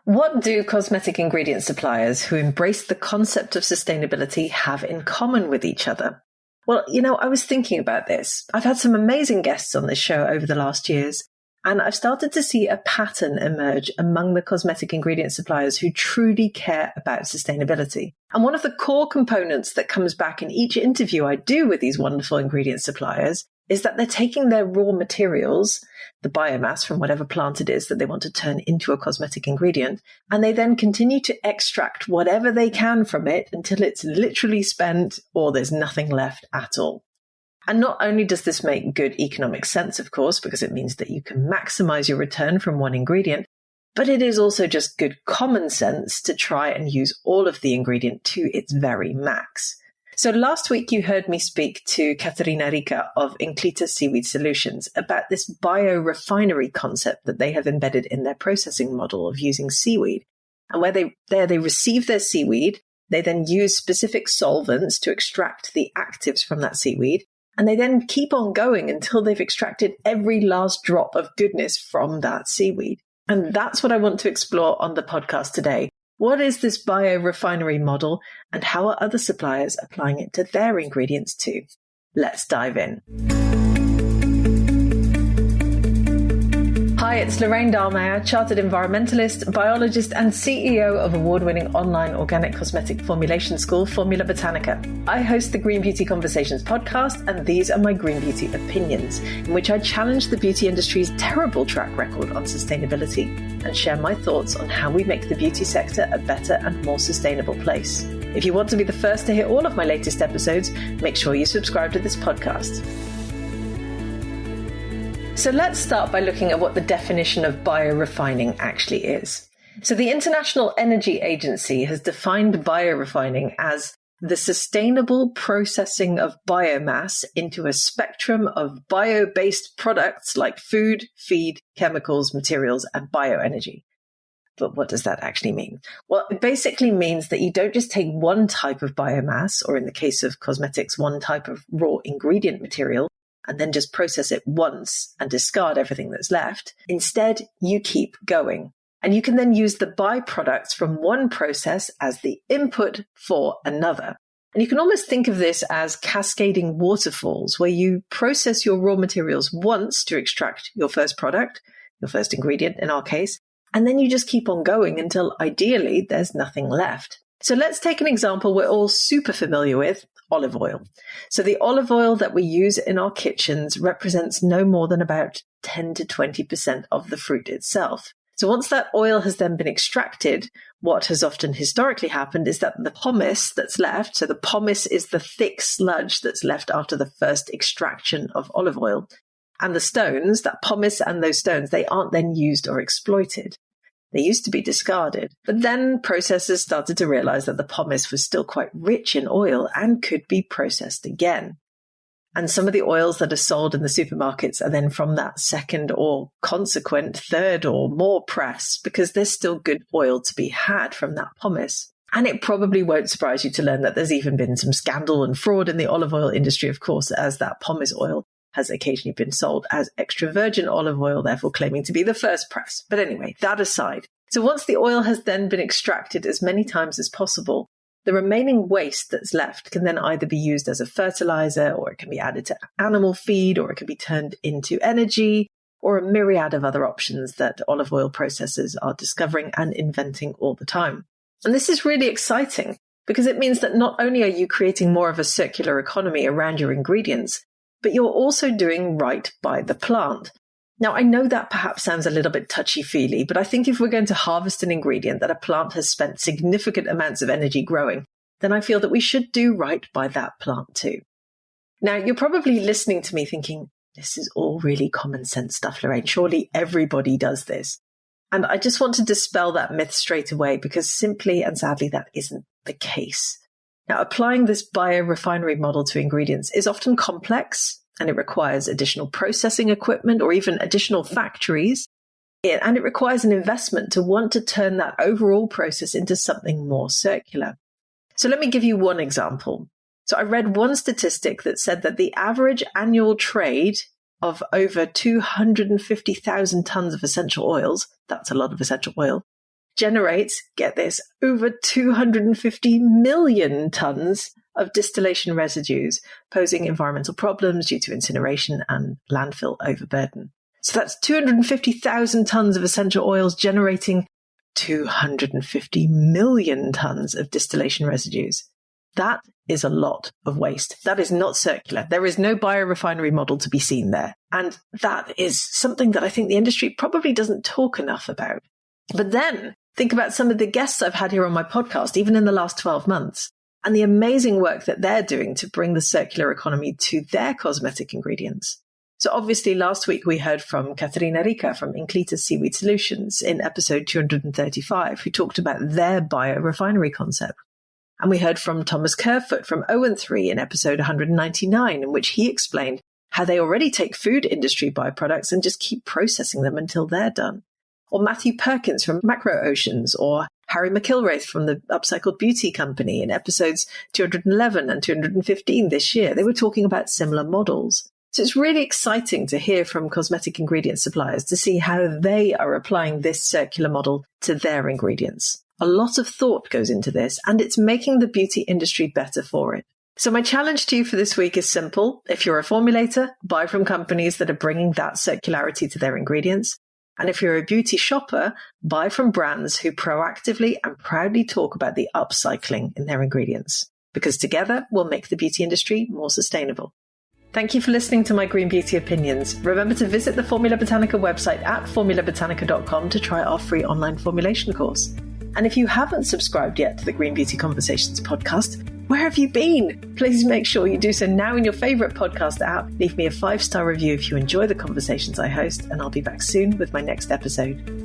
What do cosmetic ingredient suppliers who embrace the concept of sustainability have in common with each other? Well, I was thinking about this. I've had some amazing guests on this show over the last years, and I've started to see a pattern emerge among the cosmetic ingredient suppliers who truly care about sustainability. And one of the core components that comes back in each interview I do with these wonderful ingredient suppliers is that they're taking their raw materials, the biomass from whatever plant it is that they want to turn into a cosmetic ingredient, and they then continue to extract whatever they can from it until it's literally spent or there's nothing left at all. And not only does this make good economic sense, of course, because it means that you can maximize your return from one ingredient, but it is also just good common sense to try and use all of the ingredient to its very max. So last week you heard me speak to Katarina Rika of Inclita Seaweed Solutions about this biorefinery concept that they have embedded in their processing model of using seaweed. And where they receive their seaweed, they then use specific solvents to extract the actives from that seaweed. And they then keep on going until they've extracted every last drop of goodness from that seaweed. And that's what I want to explore on the podcast today. What is this biorefinery model, and how are other suppliers applying it to their ingredients too? Let's dive in. Hi, it's Lorraine Dallmeier, Chartered Environmentalist, Biologist and CEO of award-winning online organic cosmetic formulation school, Formula Botanica. I host the Green Beauty Conversations podcast, and these are my Green Beauty opinions, in which I challenge the beauty industry's terrible track record on sustainability and share my thoughts on how we make the beauty sector a better and more sustainable place. If you want to be the first to hear all of my latest episodes, make sure you subscribe to this podcast. So let's start by looking at what the definition of biorefining actually is. So the International Energy Agency has defined biorefining as the sustainable processing of biomass into a spectrum of bio-based products like food, feed, chemicals, materials, and bioenergy. But what does that actually mean? Well, it basically means that you don't just take one type of biomass, or in the case of cosmetics, one type of raw ingredient material, and then just process it once and discard everything that's left. Instead, you keep going. And you can then use the byproducts from one process as the input for another. And you can almost think of this as cascading waterfalls, where you process your raw materials once to extract your first product, your first ingredient in our case, and then you just keep on going until ideally there's nothing left. So let's take an example we're all super familiar with, olive oil. So the olive oil that we use in our kitchens represents no more than about 10 to 20% of the fruit itself. So once that oil has then been extracted, what has often historically happened is that the pomace that's left, so the pomace is the thick sludge that's left after the first extraction of olive oil, and the stones, that pomace and those stones, they aren't then used or exploited. They used to be discarded, but then processors started to realize that the pomace was still quite rich in oil and could be processed again. And some of the oils that are sold in the supermarkets are then from that second or consequent third or more press, because there's still good oil to be had from that pomace. And it probably won't surprise you to learn that there's even been some scandal and fraud in the olive oil industry, of course, as that pomace oil has occasionally been sold as extra virgin olive oil, therefore claiming to be the first press. But anyway, that aside. So once the oil has then been extracted as many times as possible, the remaining waste that's left can then either be used as a fertilizer, or it can be added to animal feed, or it can be turned into energy, or a myriad of other options that olive oil processors are discovering and inventing all the time. And this is really exciting because it means that not only are you creating more of a circular economy around your ingredients, but you're also doing right by the plant. Now, I know that perhaps sounds a little bit touchy-feely, but I think if we're going to harvest an ingredient that a plant has spent significant amounts of energy growing, then I feel that we should do right by that plant too. Now, you're probably listening to me thinking, this is all really common sense stuff, Lorraine. Surely everybody does this. And I just want to dispel that myth straight away, because simply and sadly that isn't the case. Now, applying this biorefinery model to ingredients is often complex, and it requires additional processing equipment or even additional factories. And it requires an investment to want to turn that overall process into something more circular. So let me give you one example. So I read one statistic that said that the average annual trade of over 250,000 tons of essential oils, that's a lot of essential oil, generates, get this, over 250 million tons of distillation residues, posing environmental problems due to incineration and landfill overburden. So that's 250,000 tons of essential oils generating 250 million tons of distillation residues. That is a lot of waste. That is not circular. There is no biorefinery model to be seen there. And that is something that I think the industry probably doesn't talk enough about. But then think about some of the guests I've had here on my podcast, even in the last 12 months, and the amazing work that they're doing to bring the circular economy to their cosmetic ingredients. So obviously last week we heard from Katarina Rika from Inclita Seaweed Solutions in episode 235, who talked about their biorefinery concept. And we heard from Thomas Kerfoot from O&3 in episode 199, in which he explained how they already take food industry byproducts and just keep processing them until they're done. Or Matthew Perkins from Macro Oceans, or Harry McIlwraith from the Upcycled Beauty Company in episodes 211 and 215 this year. They were talking about similar models. So it's really exciting to hear from cosmetic ingredient suppliers to see how they are applying this circular model to their ingredients. A lot of thought goes into this, and it's making the beauty industry better for it. So my challenge to you for this week is simple. If you're a formulator, buy from companies that are bringing that circularity to their ingredients. And if you're a beauty shopper, buy from brands who proactively and proudly talk about the upcycling in their ingredients, because together we'll make the beauty industry more sustainable. Thank you for listening to my Green Beauty Opinions. Remember to visit the Formula Botanica website at formulabotanica.com to try our free online formulation course. And if you haven't subscribed yet to the Green Beauty Conversations podcast, where have you been? Please make sure you do so now in your favourite podcast app. Leave me a 5-star review if you enjoy the conversations I host, and I'll be back soon with my next episode.